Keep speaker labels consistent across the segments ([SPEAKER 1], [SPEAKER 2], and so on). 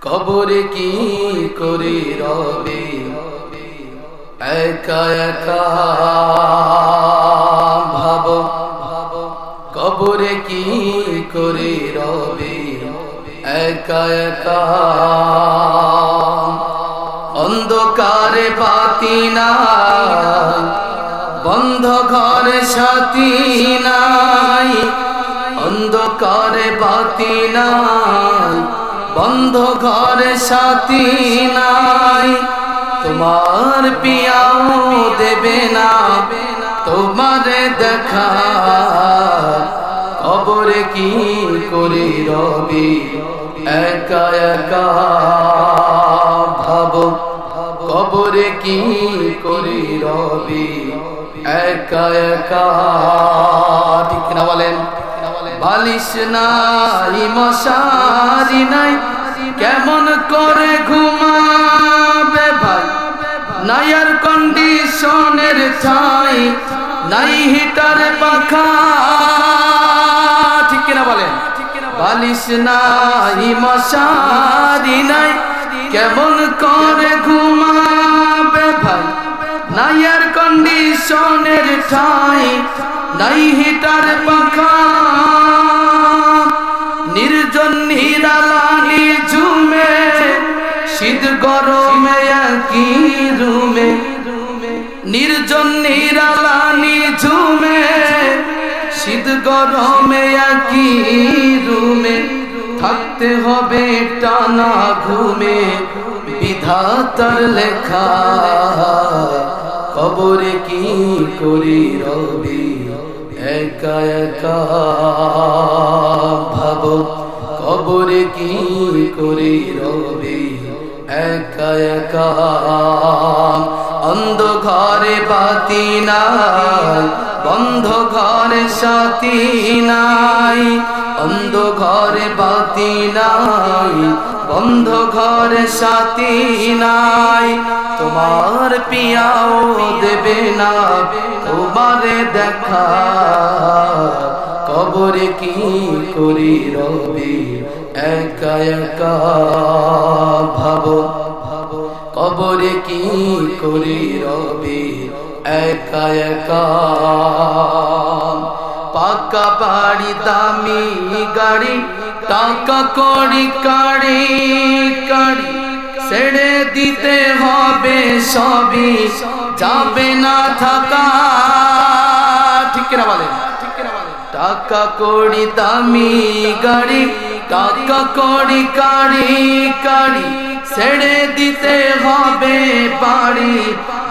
[SPEAKER 1] কবরে কি করে রবে একা একা ভাবো কবরে কি করে রবে একা একা অন্ধকারে বাতি নাই বন্ধ ঘরে সাথী নাই অন্ধকারে বাতি নাই বন্ধ ঘরে সাথী নাই তোমার পিয়াও দেবে না তোমারে দেখা কবরে কি করে রবি একা একা ভাবো কবরে কি করে রবি একা একা ঠিক না বলেন বালিশ নাই মশারি নাই কেমন করে ঘুমাবে ভাই নাই এয়ার কন্ডিশনের ছাই নাই হিটার পাখা ঠিক না বলেন বালিশ নাই মশারি নাই কেমন করে ঘুমাবে ভাই নাই এয়ার কন্ডিশনের ঠাই নাই হিটার পাখা নির্জন নিরালানি ঝুমে শীত গরমে একই রুমে নির্জন নিরালানি ঝুমে শীত গরমে একই রুমে থাকতে হবে টানা ঘুমে বিধাতার লেখা কবরে কি করে রবি একা একা ভাবো কবরে কি করে রবি একা একা অন্ধ ঘরে বাতি নাই বন্ধ ঘরে সাথী নাই অন্ধ ঘরে বাতি নাই বন্ধ ঘরে সাথী নাই তোমার পিয়াও দেবে না তোমারে দেখা কবরে কি করে রবি একা একা ভাবো কবরে কি করে রবি একা একা পাকা বাড়ি দামি গাড়ি টাকা কড়ি কাড়ি কাড়ি ছেড়ে দিতে হবে সবই যাবে না থাকা ঠিক না বলেন টাকা কড়ি দামি গাড়ি টাকা কড়ি কাড়ি কাড়ি ছেড়ে দিতে হবে বাড়ি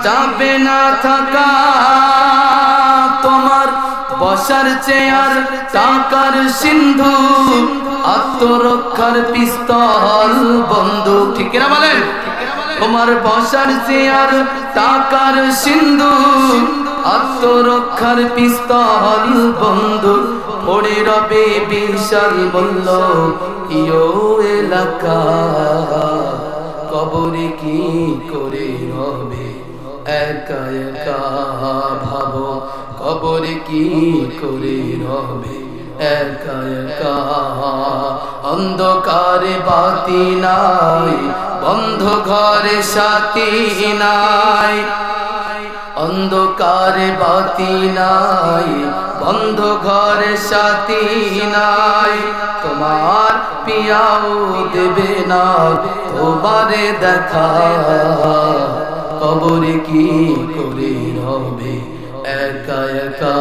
[SPEAKER 1] যাবে না থাকা তোমার বসার চেয়ার টাকার সিন্ধু আত্মরক্ষার পিস্তল বন্ধু ঠিক না বলেন তোমার বসার চেয়ার টাকার সিন্ধু আত্মরক্ষার পিস্তল বন্ধু পড়ে রবে বিশাল মূল্য ইয়ো এলাকা কবরে কি করে রবে একা একা ভাবো কবরে কি করে রবে একা একা অন্ধকারে বাতি নাই বন্ধ ঘরে সাথী নাই অন্ধকারে বাতি নাই বন্ধ ঘরে সাথী নাই তোমার পিয়াও দেবে না তোমারে দেখা কবরে কি করে রবে একা একা